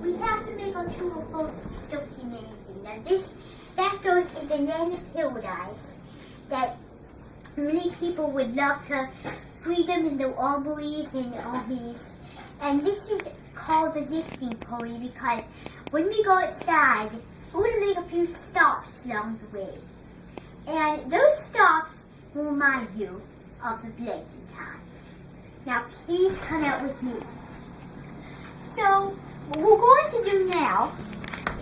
We have to make our true hopes still humanity. Now that goes in the land of paradise that many people would love to freedom in the armories and all these. And this is called the listening party because when we go outside, we're going to make a few stops along the way. And those stops will remind you of the blessing times. Now please come out with me. So what we're going to do now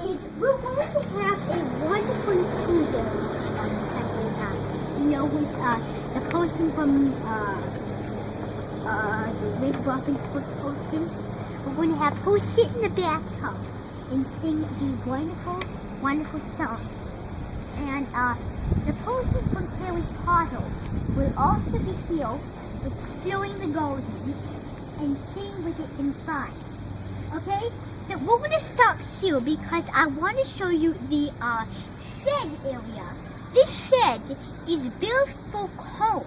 is we're going to have a wonderful freedom on Sunday night. You know, with the person from the Red Robin Foot posting. We're going to have her sit in the bathtub and sing these wonderful, wonderful songs. And the person from Harry Potter will also be here with Spilling the Golden and sing with it in fun. Okay? So we're going to stop here because I want to show you the shed area. This shed is built for cone.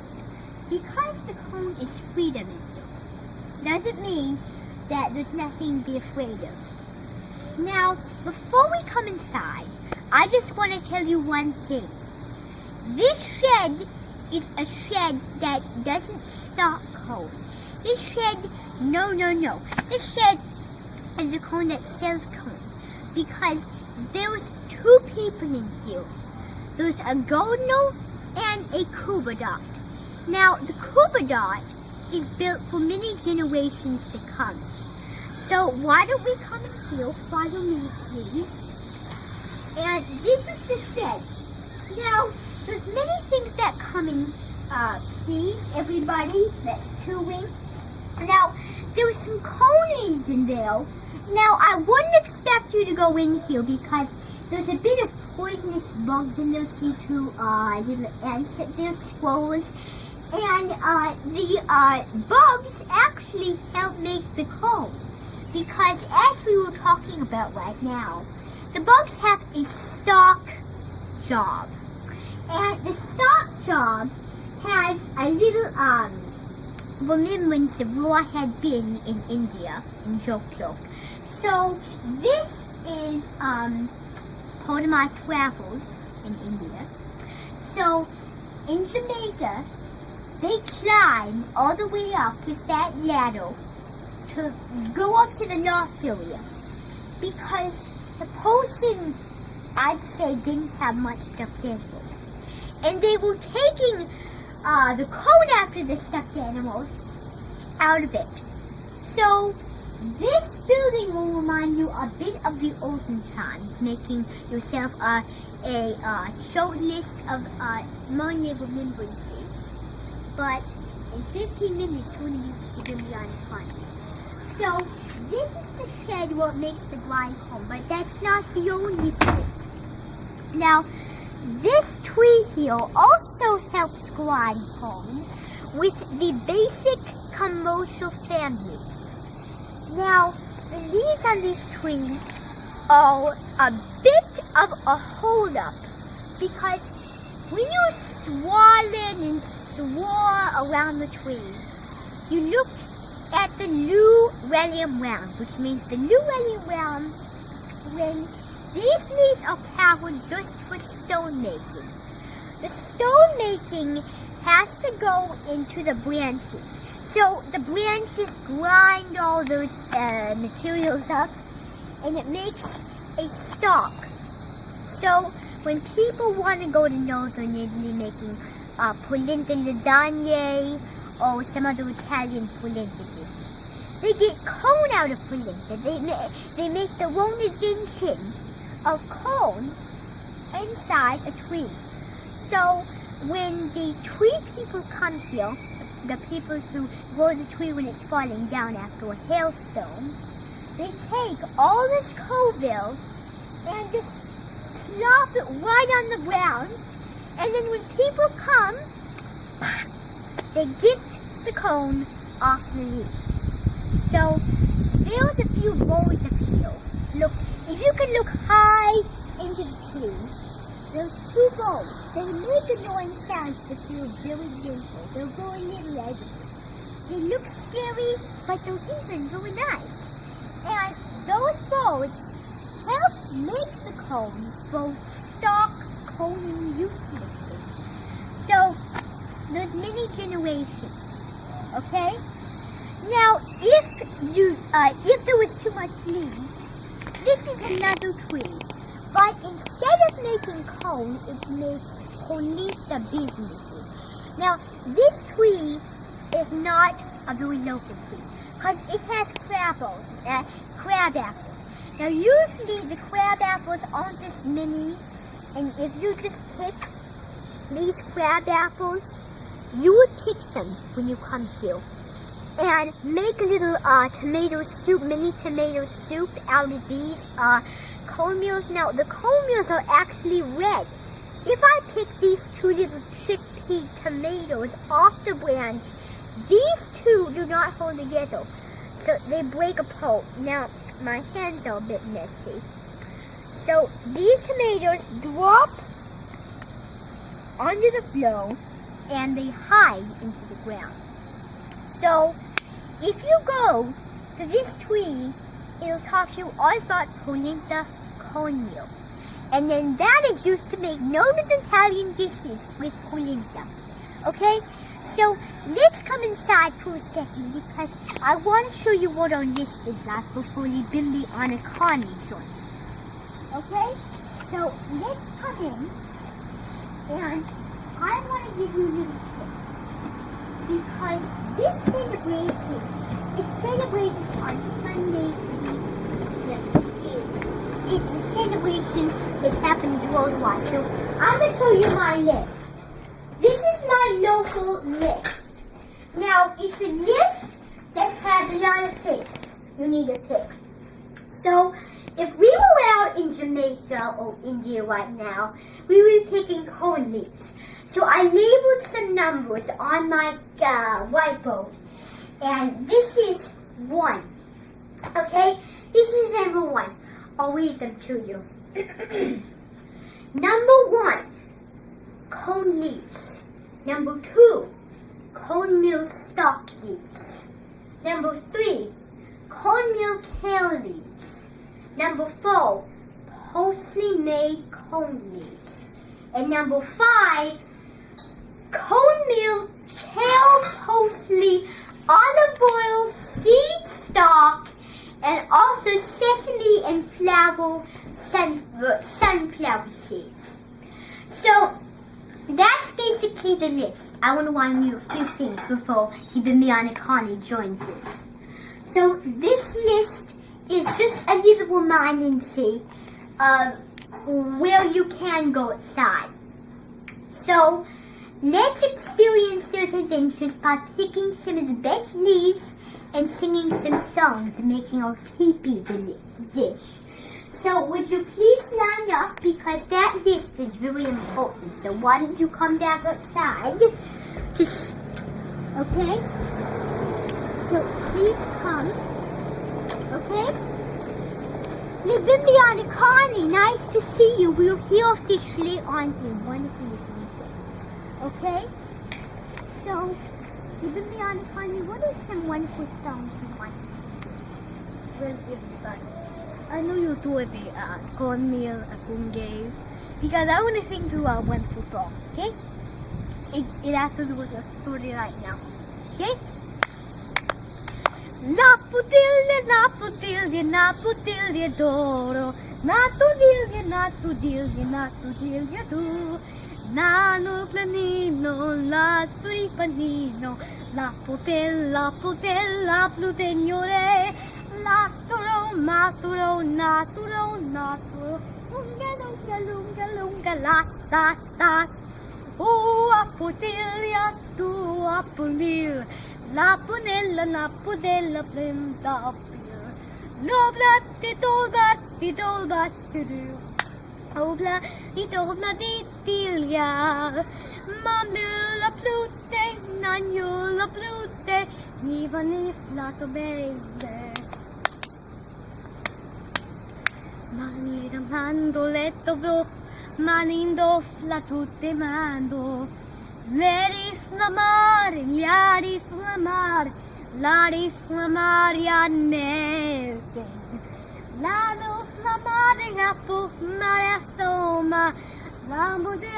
Because the cone is freedom doesn't mean that there's nothing to be afraid of. Now, before we come inside, I just want to tell you one thing. This shed is a shed that doesn't stock cone. This shed, no. This shed is a cone that sells cone. Because there's two people in here. There's a gardener and a scuba dot. Now, the scuba dot is built for many generations to come. So why don't we come in here, follow me please. And this is the shed. Now, there's many things that come in, please, everybody that's chewing. Now, there's some conies in there. Now, I wouldn't expect you to go in here because there's a bit of poisonous bugs in there, see through little ants that they're squirrels. And the bugs actually help make the cone. Because as we were talking about right now, the bugs have a stalk job. And the stalk job has a little remembrance of where I had been in India, in Jok. So this is part of my travels in India. So in Jamaica, they climb all the way up with that ladder to go up to the north area. Because the person, I'd say, didn't have much stuffed animals. And they were taking the cone after the stuffed animals out of it. So this building will remind you a bit of the olden times, making yourself a short list of minor remembrances. But in 15 minutes, we're going to be on time. So this is the shed where it makes the grind home, but that's not the only thing. Now, this tree here also helps grind home with the basic commercial families. Now, the leaves on these trees are a bit of a hold-up because when you're swallowing and swore around the tree, you look at the Llewellyn round, which means the Llewellyn round when these leaves are powered just for stone making. The stone making has to go into the branches. So the branches grind all those materials up and it makes a stalk. So when people want to go to northern Italy making polenta lasagne or some other Italian polenta dish, they get cone out of polenta. They make the own invention of cone inside a tree. So when the tree people come here, the people who grow the tree when it's falling down after a hailstorm, they take all this Coville and just plop it right on the ground, and then when people come, they get the cone off the leaf. So there's a few rows of here. Look, if you can look high into the tree, there's two rows. They make annoying sounds, but they're very gentle. They're going little everywhere. They look scary, but they're even really nice. And those bolts help make the cones both stop coning uselessly. So, there's many generations, okay? Now, if there was too much leaves, this is another tree. But instead of making cones, it makes corneta businesses. Now, this tree is not a very local tree, because it has crab apples. Now, usually the crab apples aren't this many, and if you just pick these crab apples, you would pick them when you come here. And make a little tomato soup, mini tomato soup out of these cornmeals. Now, the cornmeals are actually red. If I pick these two little chickpea tomatoes off the branch, these two do not hold together, so they break apart. Now, my hands are a bit messy. So, these tomatoes drop onto the floor, and they hide into the ground. So, if you go to this tree, it'll talk to you all about polenta cornmeal. And then that is used to make noodles Italian dishes with polenta. Okay? So, let's come inside for a second because I want to show you what our list is like before we build the anaconda joint. Okay? So, let's come in, and I want to give you a little tip. Because this celebration is celebrated on Sunday. It's a celebration that happens worldwide. So I'm going to show you my list. This is my local list. Now, it's a list that has a lot of things you need to pick. So, if we were out in Jamaica or India right now, we would be picking corn leaves. So I labeled some numbers on my whiteboard, and this is 1. Okay, this is number 1. I'll read them to you. Number 1, corn leaves. Number 2, cornmeal stalk leaves. Number 3, cornmeal kale leaves. Number 4, parsley made corn leaves. And number 5, cornmeal, kale, parsley, olive oil, seed stock, and also sesame and sunflower seeds. So, that's basically the list. I want to warn you a few things before even the anaconda joins us. So, this list is just a little reminder of where you can go outside. So, let's experience those adventures by picking some of the best leaves and singing some songs and making our teepee dish. So would you please line up, because that list is very important. So why don't you come back outside? Okay? So please come. Okay? Live in the anaconda. Nice to see you. We're here officially on a wonderful evening. Okay? So, live in the anaconda. What are some wonderful songs you want? I know you do the cornmeal akunge, because I want to sing to a wonderful song. Okay? It has to do with a story right now. Okay? Naputilje, naputilje, naputilje doro, natudilje, natudilje, natudilje du, nano planino, latui panino, laputel, laputel, laplutegnore, laturo, maturo, naturo, naturo, lunga, lunga, lunga, lunga, lat, lat, oh, aputilja, tu apulil, la punella, la pudella, plenta, no blat, ti do, obla, ti do, di tilia, mamma, plute, nagno, plute, niva, la to belle. Manira, mando, letto, blu, manindo, la tutte mando, veri, slamar, yari slamar, lari slamar, yanese. Lado slamar, napo marasoma, lambote,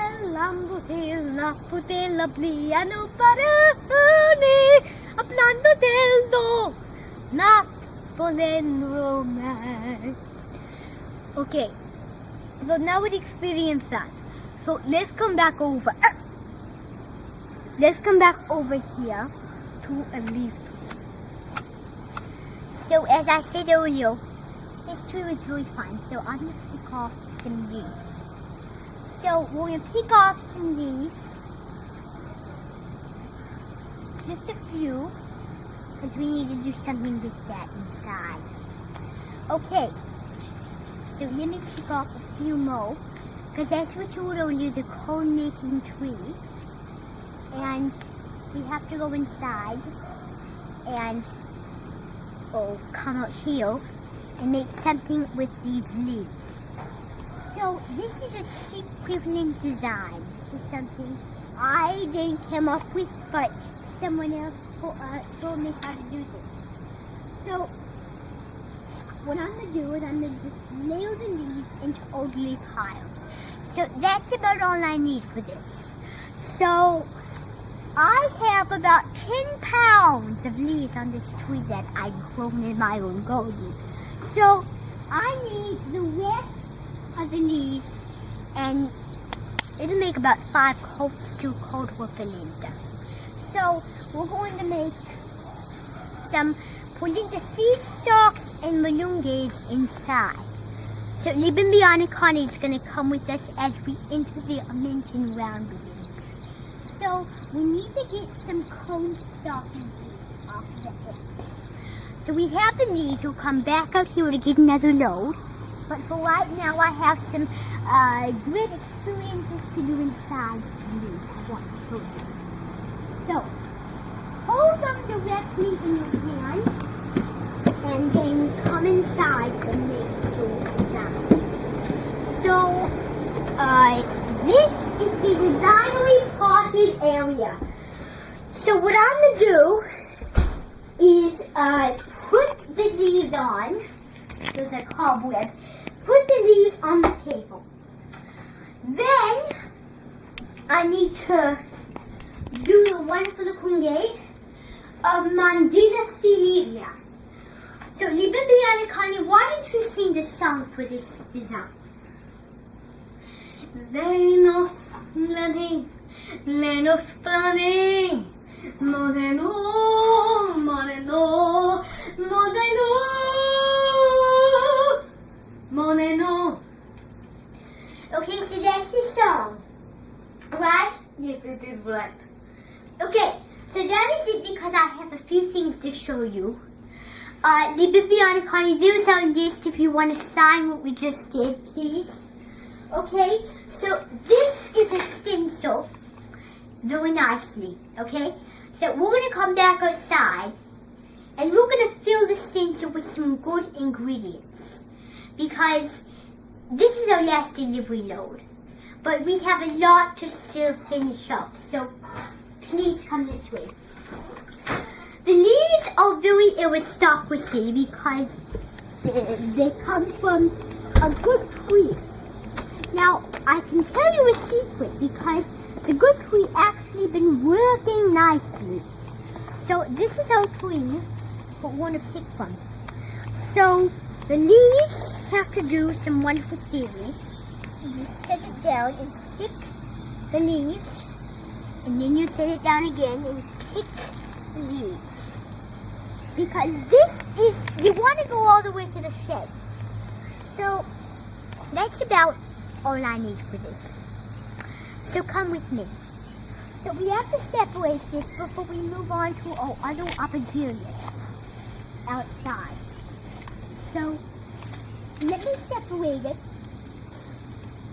la pliano parani, hablando del do, Napoleon romance. Okay, so now we experience that. So let's come back over. Let's come back over here to a leaf. So as I said earlier, this tree was really fun. So I'm going to pick off some leaves. So we're going to pick off some leaves. Just a few. Because we need to do something with that inside. Okay. So let me pick off a few more. Because that's what you will use a cone making tree. And we have to go inside and come out here and make something with these leaves. So this is a cheap equivalent design. This is something I didn't come up with, but someone else told me how to do this. So what I'm going to do is I'm going to just nail the leaves into orderly piles. So that's about all I need for this. So I have about 10 pounds of leaves on this tree that I've grown in my own garden. So I need the rest of the leaves, and it'll make about 5 coats to cold water later. So we're going to make putting the seed stalks and malungas inside. So Lieben Bionic Honey is going to come with us as we enter the mentioned round begin. So we need to get some cone stockings off the edge. So we have the leaves. We'll come back out here to get another load. But for right now, I have some great experiences to do inside the leaves. I want to show you. So hold them directly in your hand, and then come inside and make your design. So, this is the designly potted area. So what I'm going to do is put the leaves on. There's a cobweb. Put the leaves on the table. Then, I need to do the wonderful looking day of Mandina Stileria. So, Liebe Bionic Honey, why don't you sing the song for this design? Lenos Lani, Lenos Plani, Modeno, Modeno, Modeno, Modeno. Okay, so that's the song. Right? Yes, it is right. Okay, so that is it because I have a few things to show you. Liebe Bionic Honey, do some list if you want to sign what we just did, please. Okay, so this is a stencil very nicely, okay? So we're going to come back outside and we're going to fill the stencil with some good ingredients because this is our last delivery load. But we have a lot to still finish up, so please come this way. The leaves are very aristocracy because they come from a good tree. Now, I can tell you a secret because the good tree actually been working nicely. So this is our tree that we want to pick from. So the leaves have to do some wonderful theories. You set it down and pick the leaves, and then you set it down again and pick the leaves. Because this is, you want to go all the way to the shed. So that's about all I need for this. So come with me. So we have to separate this before we move on to our other opportunities outside. So let me separate it.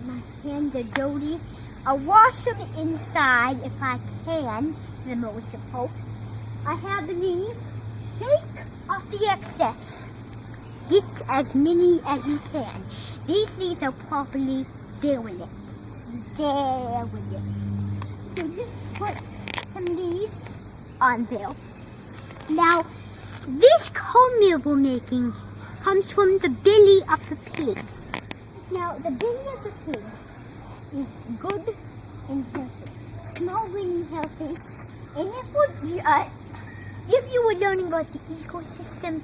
My hands are dirty. I'll wash them inside if I can, the most of hope. I have the leaves. Take off the excess. Get as many as you can. These leaves are properly derelict. So just put some leaves on there. Now, this cornmeal we're making comes from the belly of the pig. Now, the belly of the pig is good and healthy. Small, green, and healthy. And if you were learning about the ecosystem,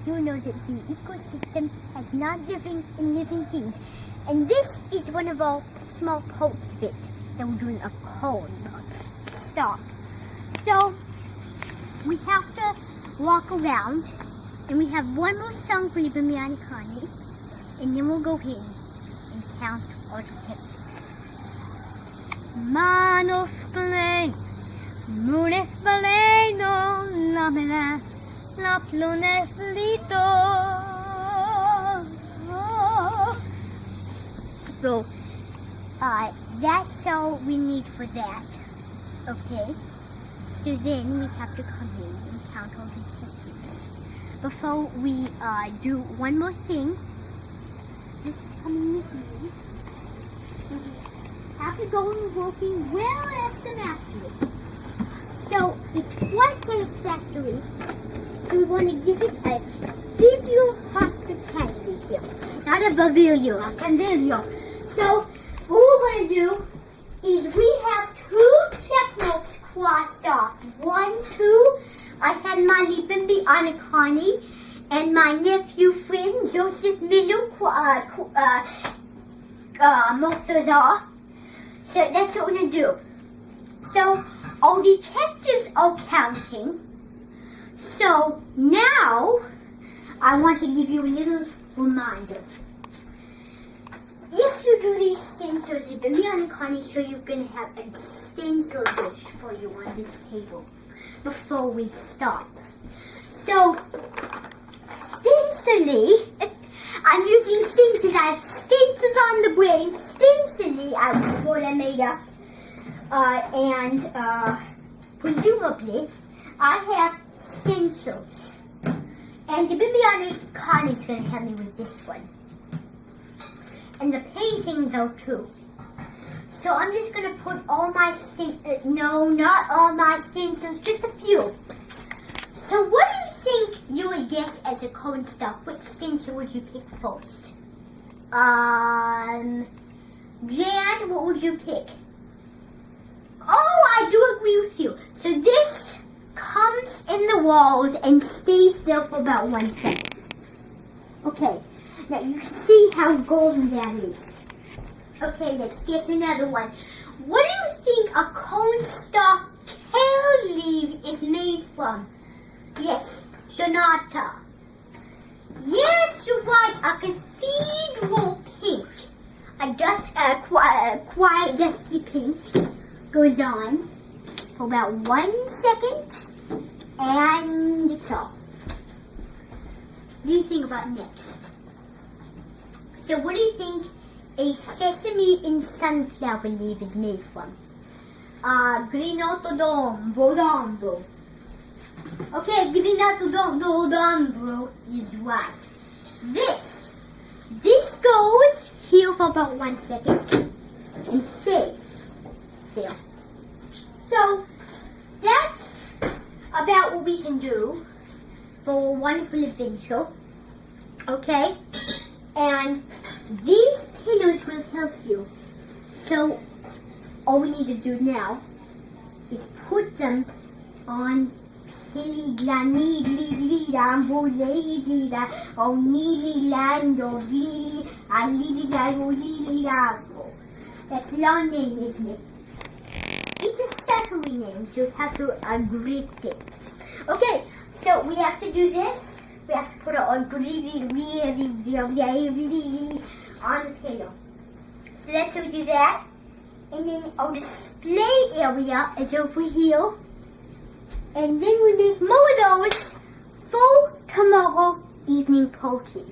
you know that the ecosystem has non-living and living things. And this is one of our small post bits that we're doing a cone stop. So, we have to walk around, and we have one more song for Libamiani Connie, and then we'll go in and count all the tips. Manos play, lunes baleno, la mela, la plunes lito. So, that's all we need for that. Okay? So then we have to come in and count all these pictures. Before we do one more thing, just come in with me. We have to go and walking well after mastery. So the twice factory, so we want to give it a civil hospitality here. Not a pavilion, a convivial. So what we're going to do is we have 2 check marks crossed off. 1, 2. I had my Libimbi Anakani and my nephew friend Joseph Miller Moktaza. So that's what we're going to do. So all detectives are counting. So now I want to give you a little reminder. If you do these stencils, you've been on Connie, so you're going to have a stencil dish for you on this table before we start. So, stencilly, I'm using stencils. I have stencils on the brain. Stencilly, I was what I made up. Presumably, I have stencils. And the Bibiana Connie's going to help me with this one. And the paintings though too. So I'm just going to put all my stencils, no, not all my stencils, just a few. So what do you think you would get as a cone stuff? Which stencil would you pick first? Jan, what would you pick? Oh, I do agree with you. So this comes in the walls and stays there for about 1 second. Okay. Now you can see how golden that is. Okay, let's get another one. What do you think a cone stalk tail leaf is made from? Yes, Sonata. Yes, you're right. A cathedral pink. A quiet dusty pink goes on for about 1 second, and it's off. What do you think about next? So what do you think a sesame and sunflower leaf is made from? Grinotodon, Bodombro. Okay, Grinotodon, Bodombro is right. This goes here for about 1 second and stays there. So that's about what we can do for a wonderful adventure. Okay? And these pillows will help you. So all we need to do now is put them on That's a long name, isn't it? It's a stuttery name, so you have to agree it. Okay, so we have to do this. We have to put it on on the table. So that's how we do that. And then our display area is over here. And then we make more of those for tomorrow evening party.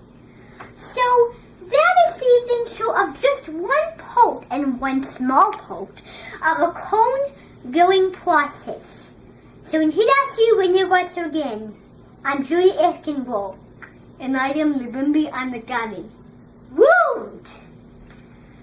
So that is the adventure of just one part and one small part of a cone going process. So until I see you when you watch again, I'm Julie Eskinwall, and I am Libimbi and the Gummy. Wound!